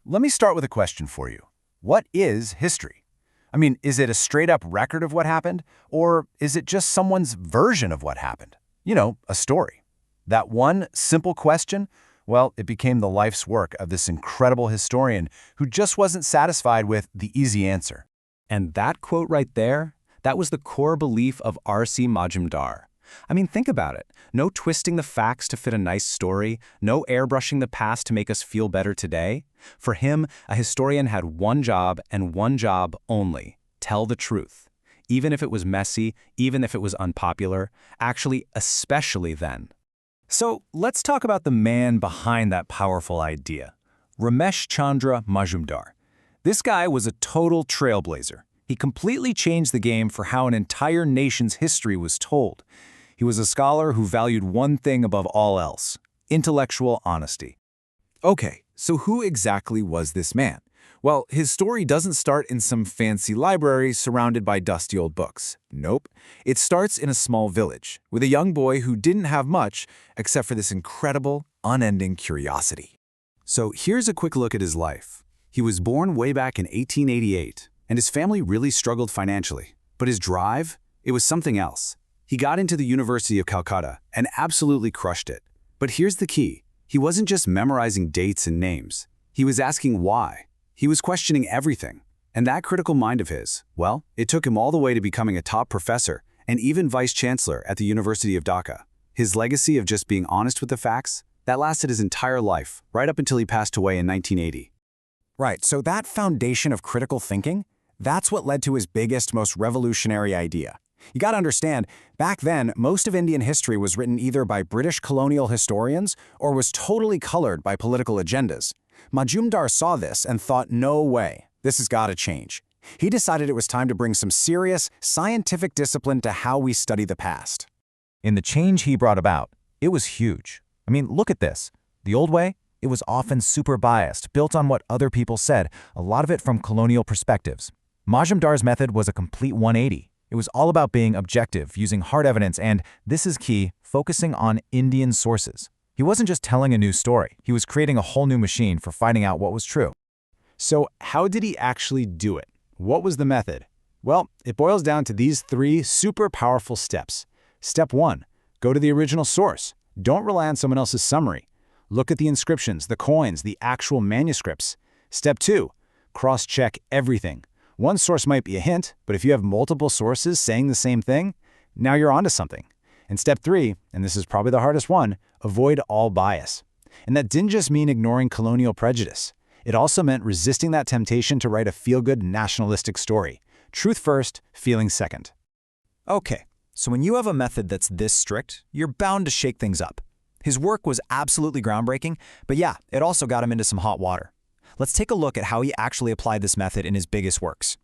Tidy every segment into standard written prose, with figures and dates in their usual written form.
let me start with a question for you. What is history? I mean, is it a straight-up record of what happened, or is it just someone's version of what happened? A story. That one simple question, well, it became the life's work of this incredible historian who just wasn't satisfied with the easy answer. And that quote right there, that was the core belief of R.C. Majumdar. I mean, think about it. No twisting the facts to fit a nice story, no airbrushing the past to make us feel better today. For him, a historian had one job and one job only: tell the truth. Even if it was messy, even if it was unpopular, actually, especially then. So let's talk about the man behind that powerful idea, Ramesh Chandra Majumdar. This guy was a total trailblazer. He completely changed the game for how an entire nation's history was told. He was a scholar who valued one thing above all else: intellectual honesty. Okay, so who exactly was this man? Well, his story doesn't start in some fancy library surrounded by dusty old books. Nope. It starts in a small village, with a young boy who didn't have much except for this incredible, unending curiosity. So here's a quick look at his life. He was born way back in 1888, and his family really struggled financially. But his drive? It was something else. He got into the University of Calcutta and absolutely crushed it. But here's the key. He wasn't just memorizing dates and names. He was asking why. He was questioning everything. And that critical mind of his, well, it took him all the way to becoming a top professor and even vice-chancellor at the University of Dhaka. His legacy of just being honest with the facts, that lasted his entire life, right up until he passed away in 1980. Right, so that foundation of critical thinking, that's what led to his biggest, most revolutionary idea. You gotta understand, back then, most of Indian history was written either by British colonial historians or was totally colored by political agendas. Majumdar saw this and thought, no way, this has gotta change. He decided it was time to bring some serious, scientific discipline to how we study the past. And the change he brought about, it was huge. I mean, look at this. The old way, it was often super biased, built on what other people said, a lot of it from colonial perspectives. Majumdar's method was a complete 180. It was all about being objective, using hard evidence, and, this is key, focusing on Indian sources. He wasn't just telling a new story. He was creating a whole new machine for finding out what was true. So how did he actually do it? What was the method? Well, it boils down to these 3 super powerful steps. Step 1, go to the original source. Don't rely on someone else's summary. Look at the inscriptions, the coins, the actual manuscripts. Step 2, cross-check everything. One source might be a hint, but if you have multiple sources saying the same thing, now you're onto something. And step 3, and this is probably the hardest one, avoid all bias. And that didn't just mean ignoring colonial prejudice. It also meant resisting that temptation to write a feel-good nationalistic story. Truth first, feeling second. Okay, so when you have a method that's this strict, you're bound to shake things up. His work was absolutely groundbreaking, but yeah, it also got him into some hot water. Let's take a look at how he actually applied this method in his biggest works.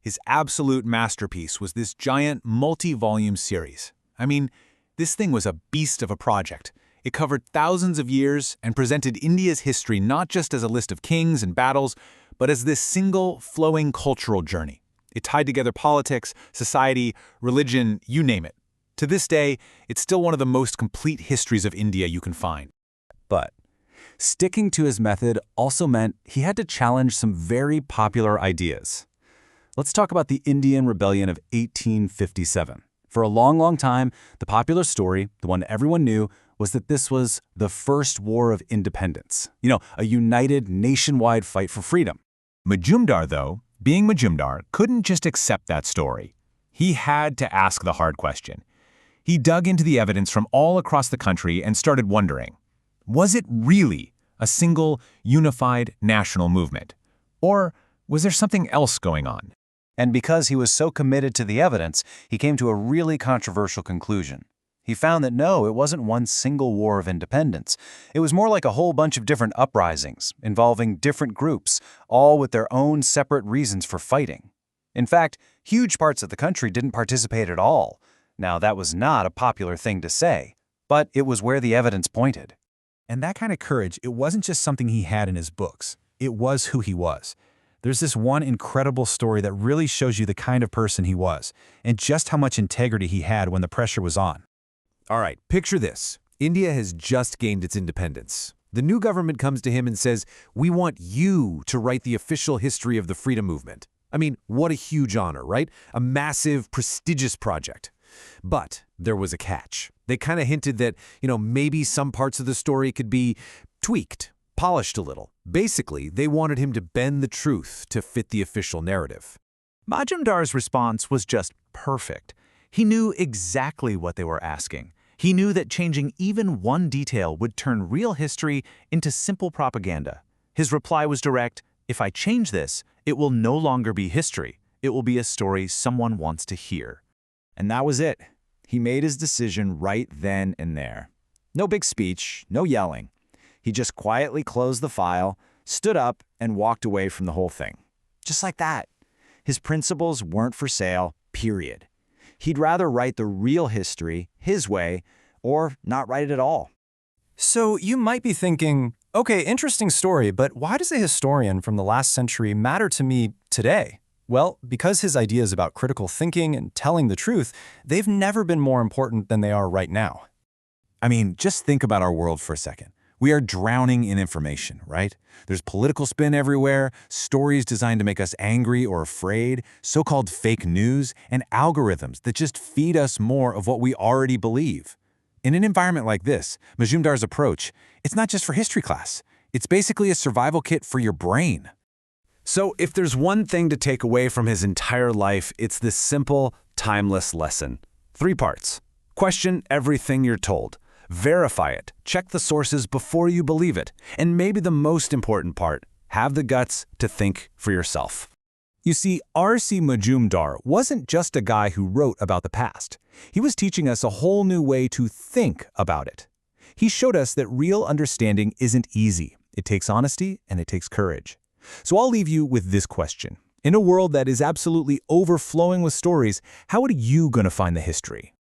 His absolute masterpiece was this giant multi-volume series. I mean, this thing was a beast of a project. It covered thousands of years and presented India's history not just as a list of kings and battles, but as this single, flowing cultural journey. It tied together politics, society, religion, you name it. To this day, it's still one of the most complete histories of India you can find. But sticking to his method also meant he had to challenge some very popular ideas. Let's talk about the Indian Rebellion of 1857. For a long, long time, the popular story, the one everyone knew, was that this was the first war of independence. A united, nationwide fight for freedom. Majumdar, though, being Majumdar, couldn't just accept that story. He had to ask the hard question. He dug into the evidence from all across the country and started wondering, was it really a single, unified national movement? Or was there something else going on? And because he was so committed to the evidence, he came to a really controversial conclusion. He found that no, it wasn't one single war of independence. It was more like a whole bunch of different uprisings, involving different groups, all with their own separate reasons for fighting. In fact, huge parts of the country didn't participate at all. Now, that was not a popular thing to say, but it was where the evidence pointed. And that kind of courage, it wasn't just something he had in his books. It was who he was. There's this one incredible story that really shows you the kind of person he was, and just how much integrity he had when the pressure was on. All right, picture this. India has just gained its independence. The new government comes to him and says, "We want you to write the official history of the freedom movement." I mean, what a huge honor, right? A massive, prestigious project. But there was a catch. They kind of hinted that, maybe some parts of the story could be tweaked, polished a little. Basically, they wanted him to bend the truth to fit the official narrative. Majumdar's response was just perfect. He knew exactly what they were asking. He knew that changing even one detail would turn real history into simple propaganda. His reply was direct: "If I change this, it will no longer be history. It will be a story someone wants to hear." And that was it. He made his decision right then and there. No big speech, no yelling. He just quietly closed the file, stood up, and walked away from the whole thing. Just like that. His principles weren't for sale, period. He'd rather write the real history his way or not write it at all. So you might be thinking, okay, interesting story, but why does a historian from the last century matter to me today? Well, because his ideas about critical thinking and telling the truth, they've never been more important than they are right now. I mean, just think about our world for a second. We are drowning in information, right? There's political spin everywhere, stories designed to make us angry or afraid, so-called fake news, and algorithms that just feed us more of what we already believe. In an environment like this, Majumdar's approach, it's not just for history class. It's basically a survival kit for your brain. So if there's one thing to take away from his entire life, it's this simple, timeless lesson. 3 parts. Question everything you're told. Verify it. Check the sources before you believe it. And maybe the most important part, have the guts to think for yourself. You see, R.C. Majumdar wasn't just a guy who wrote about the past. He was teaching us a whole new way to think about it. He showed us that real understanding isn't easy. It takes honesty and it takes courage. So I'll leave you with this question. In a world that is absolutely overflowing with stories, how are you going to find the history?